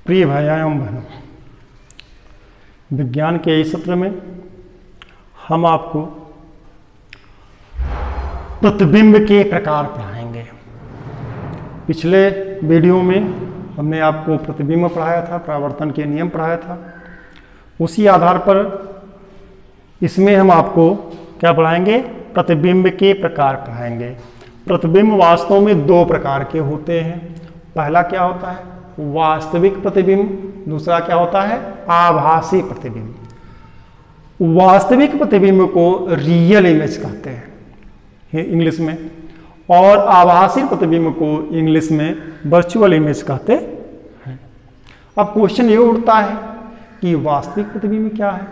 प्रिय भाइयों एवं बहनों, विज्ञान के इस सत्र में हम आपको प्रतिबिंब के प्रकार पढ़ाएंगे। पिछले वीडियो में हमने आपको प्रतिबिंब पढ़ाया था, परावर्तन के नियम पढ़ाया था। उसी आधार पर इसमें हम आपको क्या पढ़ाएंगे? प्रतिबिंब के प्रकार पढ़ाएंगे। प्रतिबिंब वास्तव में दो प्रकार के होते हैं। पहला क्या होता है? वास्तविक प्रतिबिंब। दूसरा क्या होता है? आभासी प्रतिबिंब। वास्तविक प्रतिबिंब को रियल इमेज कहते हैं इंग्लिश में, और आभासी प्रतिबिंब को इंग्लिश में वर्चुअल इमेज कहते हैं। अब क्वेश्चन ये उठता है कि वास्तविक प्रतिबिंब क्या है,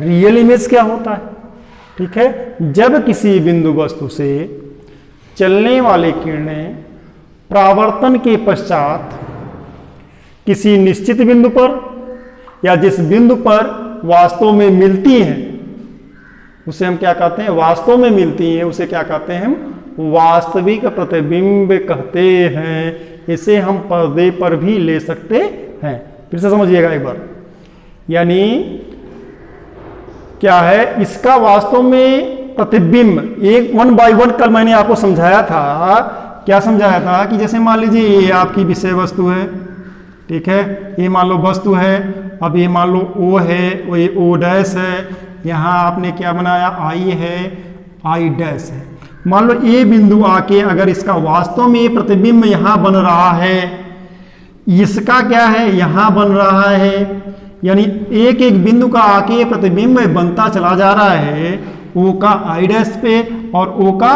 रियल इमेज क्या होता है? ठीक है, जब किसी बिंदु वस्तु से चलने वाली किरणें परावर्तन के पश्चात किसी निश्चित बिंदु पर या जिस बिंदु पर वास्तव में मिलती हैं उसे हम क्या कहते हैं? वास्तव में मिलती हैं उसे क्या कहते हैं? हम वास्तविक प्रतिबिंब कहते हैं। इसे हम पर्दे पर भी ले सकते हैं। फिर से समझिएगा एक बार, यानी क्या है इसका वास्तव में प्रतिबिंब एक वन बाय वन कल मैंने आपको समझाया था। क्या समझाया था कि जैसे मान लीजिए ये आपकी विषय वस्तु है, ठीक है, ये मान लो वस्तु है। अब ये मान लो O है, ये O डैश है, यहाँ आपने क्या बनाया? I है, I डैश है। मान लो ये बिंदु आके अगर इसका वास्तव में ये प्रतिबिंब यहाँ बन रहा है, इसका क्या है? यहाँ बन रहा है, यानी एक एक बिंदु का आके प्रतिबिंब बनता चला जा रहा है। O का I डैश पे और O का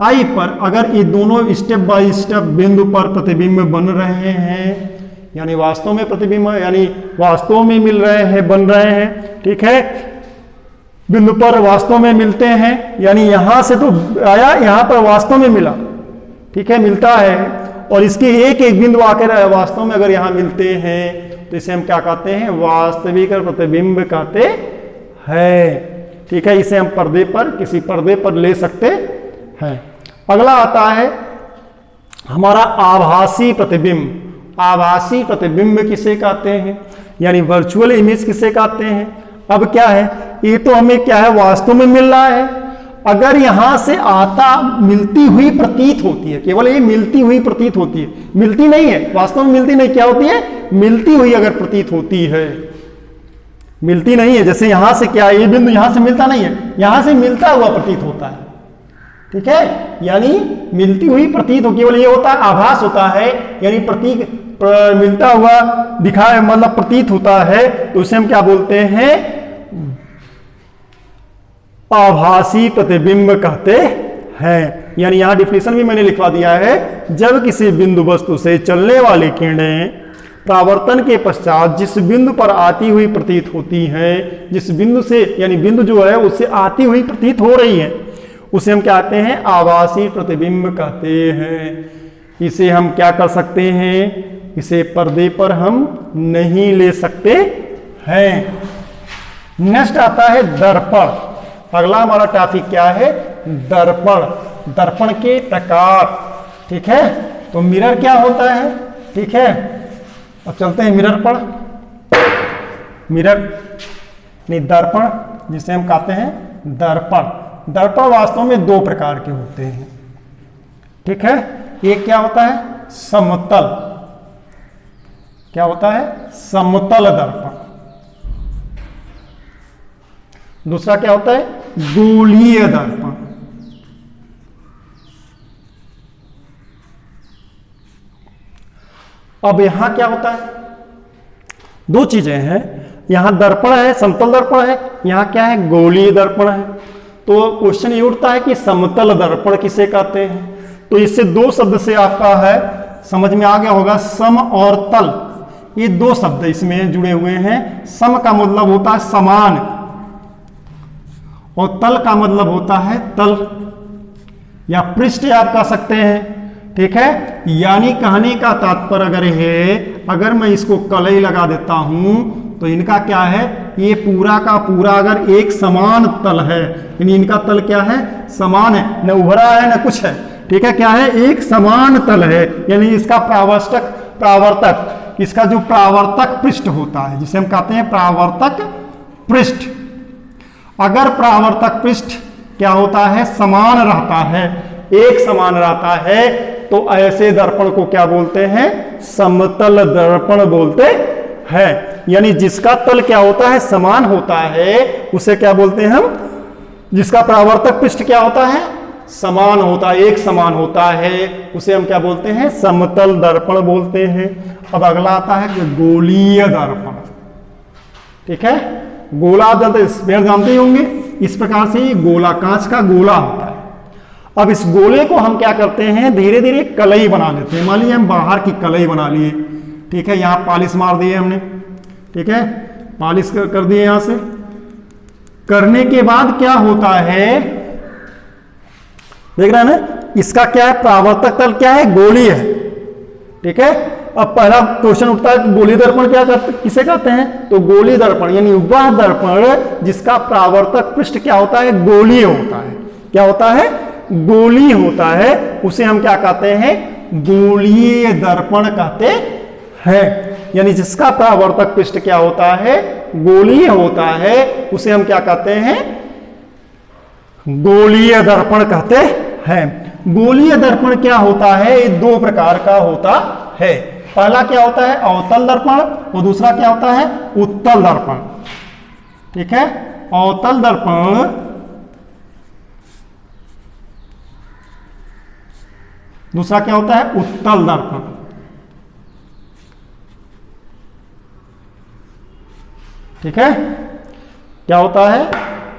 I पर अगर ये दोनों स्टेप बाय स्टेप बिंदु पर प्रतिबिंब बन रहे हैं, यानी वास्तव में प्रतिबिंब यानी वास्तव में मिल रहे हैं, बन रहे हैं, ठीक है, बिंदु पर वास्तव में मिलते हैं, यानी यहां से तो आया, यहां पर वास्तव में मिला, ठीक है, मिलता है, और इसके एक एक बिंदु आकर वास्तव में अगर यहां मिलते हैं तो इसे हम क्या कहते हैं? वास्तविक प्रतिबिंब कहते हैं। ठीक है, इसे हम पर्दे पर, किसी पर्दे पर ले सकते हैं। अगला आता है हमारा आभासी प्रतिबिंब। आभासी प्रतिबिंब किसे कहते हैं, यानी वर्चुअल इमेज किसे कहते हैं? अब क्या है, ये तो हमें क्या है? वास्तव में मिल रहा है। अगर यहां से आता मिलती हुई प्रतीत होती है, केवल ये मिलती हुई प्रतीत होती है, मिलती नहीं है, वास्तव में मिलती नहीं, क्या होती है? मिलती हुई अगर प्रतीत होती है, मिलती नहीं है। जैसे यहां से क्या, ये बिंदु यहां से मिलता नहीं है, यहां से मिलता हुआ प्रतीत होता है, ठीक है, यानी मिलती हुई प्रतीत हो, केवल ये होता है आभास होता है, यानी प्रतीक मिलता हुआ दिखाए, मतलब प्रतीत होता है, तो उसे हम क्या बोलते हैं? आभासी प्रतिबिंब कहते हैं। यानी यहां डिफिनेशन भी मैंने लिखवा दिया है। जब किसी बिंदु वस्तु से चलने वाली किरणें परावर्तन के पश्चात जिस बिंदु पर आती हुई प्रतीत होती हैं, जिस बिंदु से यानी बिंदु जो है उससे आती हुई प्रतीत हो रही है, उसे हम क्या कहते हैं? आभासी प्रतिबिंब कहते हैं। इसे हम क्या कर सकते हैं? इसे पर्दे पर हम नहीं ले सकते हैं। नेक्स्ट आता है दर्पण। अगला हमारा टॉपिक क्या है? दर्पण। दर्पण के प्रकार, ठीक है, तो मिरर क्या होता है? ठीक है, अब चलते हैं मिरर पर। मिरर नहीं, दर्पण जिसे हम कहते हैं दर्पण। दर्पण वास्तव में दो प्रकार के होते हैं, ठीक है। एक क्या होता है? समतल। क्या होता है? समतल दर्पण। दूसरा क्या होता है? गोलीय दर्पण। अब यहां क्या होता है? दो चीजें हैं, यहां दर्पण है, समतल दर्पण है, यहां क्या है? गोलीय दर्पण है। तो क्वेश्चन ये उठता है कि समतल दर्पण किसे कहते हैं? तो इससे दो शब्द से आपका है समझ में आ गया होगा, सम और तल, ये दो शब्द इसमें जुड़े हुए हैं। सम का मतलब होता है समान और तल का मतलब होता है तल या पृष्ठ आप कह सकते हैं, ठीक है। यानी कहने का तात्पर्य अगर है, अगर मैं इसको कलई लगा देता हूं तो इनका क्या है? ये पूरा का पूरा अगर एक समान तल है, यानी इनका तल क्या है? समान है, न उभरा है न कुछ है, ठीक है। क्या है? एक समान तल है, यानी इसका परावर्तक इसका जो परावर्तक पृष्ठ होता है, जिसे हम कहते हैं परावर्तक पृष्ठ, अगर परावर्तक पृष्ठ क्या होता है, समान रहता है, एक समान रहता है, तो ऐसे दर्पण को क्या बोलते हैं, समतल दर्पण बोलते हैं। यानी जिसका तल क्या होता है, समान होता है, उसे क्या बोलते हैं हम, जिसका परावर्तक पृष्ठ क्या होता है, समान होता है, एक समान होता है, उसे हम क्या बोलते हैं, समतल दर्पण बोलते हैं। अब अगला आता है कि गोलीय दर्पण। ठीक है, गोला जानते ही होंगे, इस प्रकार से ये गोला, कांच का गोला होता है। अब इस गोले को हम क्या करते हैं, धीरे धीरे कलई बना लेते हैं। मान लीजिए हम बाहर की कलई बना लिए, ठीक है, यहां पॉलिश मार दिए हमने, ठीक है, पॉलिश कर दिए। यहां से करने के बाद क्या होता है, देख रहे हैं ना, इसका क्या है, परावर्तक तल क्या है, गोली है। ठीक है, अब पहला क्वेश्चन उठता है कि गोली दर्पण क्या करते, किसे कहते हैं, तो गोली दर्पण यानी वह दर्पण जिसका परावर्तक पृष्ठ क्या होता है, गोलीय होता है। क्या होता है, गोलीय होता है, उसे हम क्या कहते हैं, गोलीय दर्पण कहते हैं। यानी जिसका परावर्तक पृष्ठ क्या होता है, गोलीय होता है, उसे हम क्या कहते हैं, गोलीय दर्पण कहते हैं। गोलीय दर्पण क्या होता है, ये दो प्रकार का होता है। पहला क्या होता है, अवतल दर्पण, और दूसरा क्या होता है, उत्तल दर्पण। ठीक है, अवतल दर्पण, दूसरा क्या होता है, उत्तल दर्पण। ठीक है, क्या होता है,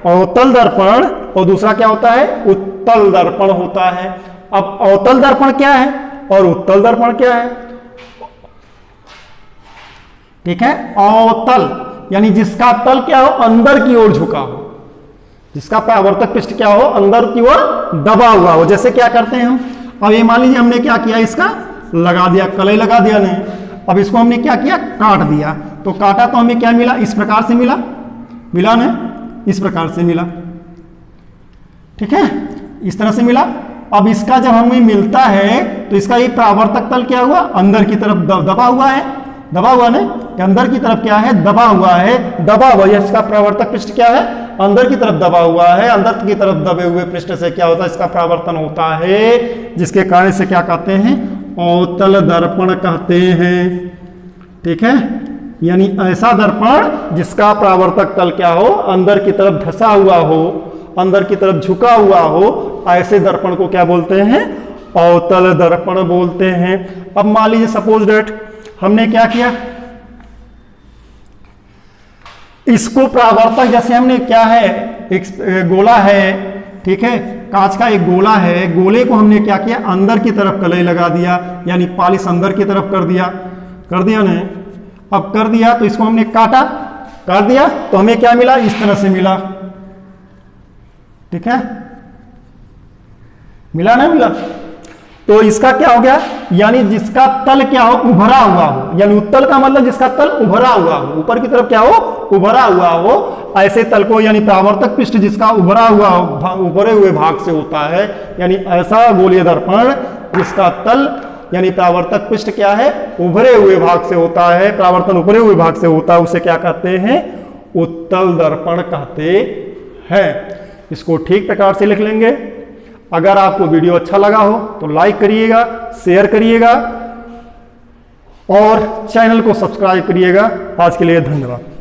अवतल दर्पण, और दूसरा क्या होता है, उत्तल दर्पण होता है। अब अवतल दर्पण क्या है और उत्तल दर्पण क्या है। ठीक है, अवतल यानी जिसका तल क्या हो, अंदर की ओर झुका हो, जिसका परावर्तक पृष्ठ क्या हो, अंदर की ओर दबा हुआ हो। जैसे क्या करते हैं हम, अब ये मान लीजिए हमने क्या किया, इसका लगा दिया, कलई लगा दिया नहीं, अब इसको हमने क्या किया, काट दिया। तो काटा तो हमें क्या मिला, इस प्रकार से मिला, मिला ना, इस प्रकार से मिला। ठीक है, इस तरह से मिला। अब इसका जब हमें मिलता है तो इसका ये परावर्तक तल क्या हुआ, अंदर की तरफ दबा हुआ है, दबा हुआ ना, अंदर की तरफ क्या है, दबा हुआ है, दबा हुआ, इसका परावर्तक पृष्ठ क्या है, अंदर की तरफ दबा हुआ है। अंदर की तरफ दबे हुए पृष्ठ से क्या होता है, इसका परावर्तन होता है, जिसके कारण से क्या कहते हैं, अवतल दर्पण कहते हैं। ठीक है, यानी ऐसा दर्पण जिसका परावर्तक तल क्या हो, अंदर की तरफ धंसा हुआ हो, अंदर की तरफ झुका हुआ हो, ऐसे दर्पण को क्या बोलते हैं, अवतल दर्पण बोलते हैं। अब मान लीजिए सपोज डेट हमने क्या किया, इसको परावर्तक, जैसे हमने क्या है, एक गोला है, ठीक है, कांच का एक गोला है, गोले को हमने क्या किया, अंदर की तरफ कलई लगा दिया, यानी पॉलिश अंदर की तरफ कर दिया, कर दिया नहीं। अब कर दिया तो इसको हमने काटा, काट दिया तो हमें क्या मिला, इस तरह से मिला। ठीक है, मिला ना, मिला। तो इसका क्या हो गया, यानी जिसका तल क्या हो, उभरा हुआ हो, यानी उत्तल का मतलब जिसका तल उभरा हुआ हो, ऊपर की तरफ क्या हो, उभरा हुआ हो, ऐसे तल को, यानी परावर्तक पृष्ठ जिसका उभरा हुआ, उभरे हुए भाग से होता है, यानी ऐसा गोलीय दर्पण जिसका तल यानी परावर्तक पृष्ठ क्या है, उभरे हुए भाग से होता है, परावर्तन उभरे हुए भाग से होता है, उसे क्या कहते हैं, उत्तल दर्पण कहते हैं। इसको ठीक प्रकार से लिख लेंगे। अगर आपको वीडियो अच्छा लगा हो तो लाइक करिएगा, शेयर करिएगा और चैनल को सब्सक्राइब करिएगा। आज के लिए धन्यवाद।